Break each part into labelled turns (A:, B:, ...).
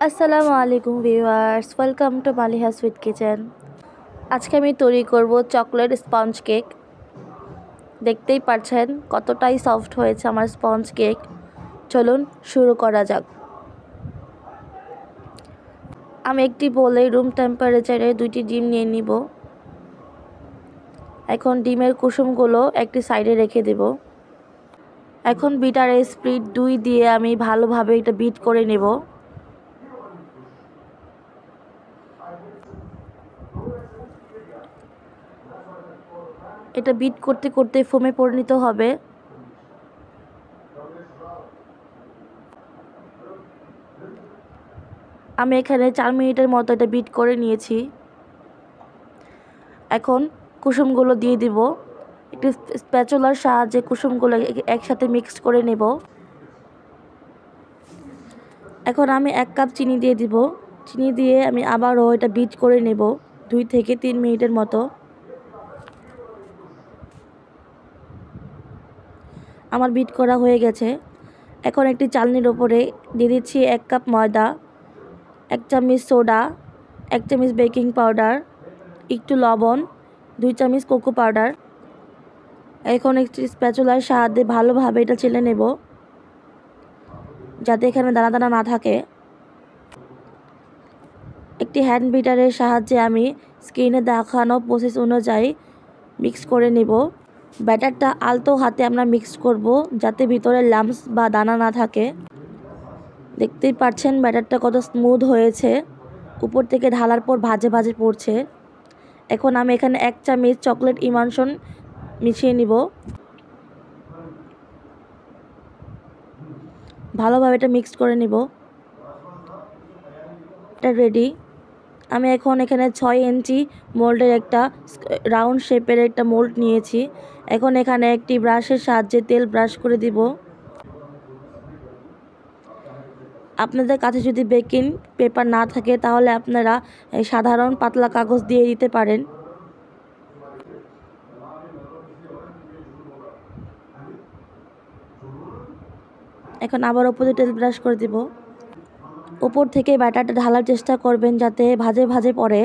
A: আসসালামু আলাইকুম viewers, welcome to Maliha sweet kitchen. আজকে আমি তৈরি করব চকলেট স্পঞ্জ কেক। দেখতেই পাচ্ছেন কতটাই সফট হয়েছে আমার স্পঞ্জ কেক। চলুন শুরু করা যাক। আমি একটি বোলে রুম টেম্পারেচারে 2টি ডিম নিয়ে নিব। এখন ডিমের কুসুমগুলো একটি সাইডে রেখে দেব। এখন বিটারে স্পিড 2 দিয়ে আমি ভালোভাবে এটা বিট করে নেব। এটা বিট করতে করতে ফোমে পরিণত হবে। আমি এখানে 4 মিনিটের মতো এটা বিট করে নিয়েছি। এখন কুসুমগুলো দিয়ে দিব। একটু স্প্যাচুলার সাহায্যে কুসুমগুলো একসাথে মিক্স করে নেব। এখন আমি 1 কাপ চিনি দিয়ে দিব। চিনি দিয়ে আমি আবারও এটা বিট করে নেব 2 থেকে 3 মিনিটের মতো। আমার বিট করা হয়ে গেছে। এখন একটি চালনির ওপরে দিয়ে দিচ্ছি 1 কাপ ময়দা, 1 চামচ সোডা, 1 চামচ বেকিং পাউডার, একটু লবণ, 2 চামচ কোকো পাউডার। এখন একটি স্প্যাচুলার সাহায্যে ভালোভাবে এটা চেলে নেব যাতে এখানে দানা দানা না থাকে। একটি হ্যান্ড বিটারের সাহায্যে আমি স্ক্রিনে দেখানো প্রসেস অনুযায়ী মিক্স করে নেব। ব্যাটারটা আলতো হাতে আমরা মিক্স করব যাতে ভিতরে লাম্পস বা দানা না থাকে। দেখতেই পাচ্ছেন ব্যাটারটা কত স্মুথ হয়েছে, উপর থেকে ঢালার পর ভাজে ভাজে পড়ছে। এখন আমি এখানে 1 চামচ চকলেট ইমানশন মিশিয়ে নিব। ভালোভাবে এটা মিক্স করে নিব। এটা রেডি। আমি এখন এখানে 6 ইঞ্চি মোল্ডের একটা রাউন্ড শেপের একটা মোল্ড নিয়েছি। এখন এখানে একটি ব্রাশের সাহায্যে তেল ব্রাশ করে দিব। আপনাদের কাছে যদি বেকিং পেপার না থাকে তাহলে আপনারা সাধারণ পাতলা কাগজ দিয়ে দিতে পারেন। এখন আবার উপরে তেল ব্রাশ করে দিব। উপর থেকে ব্যাটারটা ঢালার চেষ্টা করবেন যাতে ভাজে ভাজে পড়ে।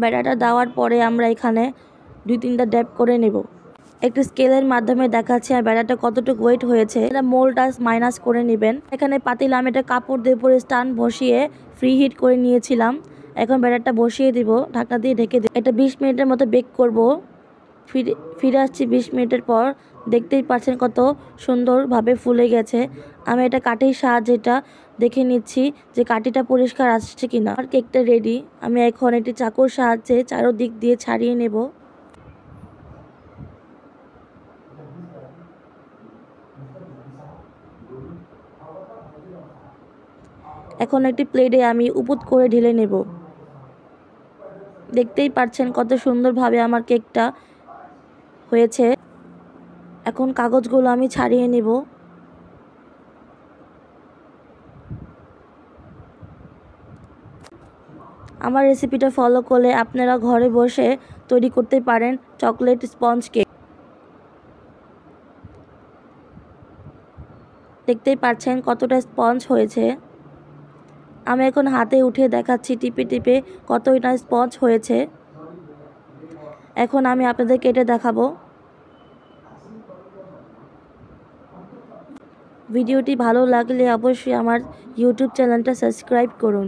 A: ব্যাটারটা দেওয়ার পরে আমরা এখানে 2-3টা ড্যাব করে নেব। একটি স্কেলের মাধ্যমে দেখাচ্ছি আর ব্যাটারটা কতটুকু ওয়েট হয়েছে। এটা মোল্ডটা মাইনাস করে নেবেন। এখানে পাতিলে আমি এটা কাপড় দিয়ে পরে স্ট্যান্ড বসিয়ে ফ্রি হিট করে নিয়েছিলাম। এখন ব্যাটারটা বসিয়ে দিব, ঢাকনা দিয়ে ঢেকে দিব। এটা 20 মিনিটের মতো বেক করব। ফিরে আসছি 20 মিনিটের পর। দেখতেই পাচ্ছেন কত সুন্দরভাবে ফুলে গেছে। আমি এটা কাঠির সাহায্যে এটা দেখে নিচ্ছি যে কাঠিটা পরিষ্কার আসছে কিনা। আর কেকটা রেডি। আমি এখন একটি চাকুর সাহায্যে চারদিক দিয়ে ছাড়িয়ে নেব। এখন একটি প্লেটে আমি উপুত করে ঢেলে নেব। দেখতেই পাচ্ছেন কত সুন্দরভাবে আমার কেকটা হয়েছে। এখন কাগজগুলো আমি ছাড়িয়ে নেব। আমার রেসিপিটা ফলো করলে আপনারা ঘরে বসে তৈরি করতে পারেন চকলেট স্পঞ্জ কেক। দেখতেই পাচ্ছেন কতটা স্পঞ্জ হয়েছে। আমি এখন হাতে উঠে দেখাচ্ছি টিপে টিপে কতটা স্পঞ্জ হয়েছে। এখন আমি আপনাদের কেটে দেখাবো। ভিডিওটি ভালো লাগলে অবশ্যই আমার ইউটিউব চ্যানেলটা সাবস্ক্রাইব করুন।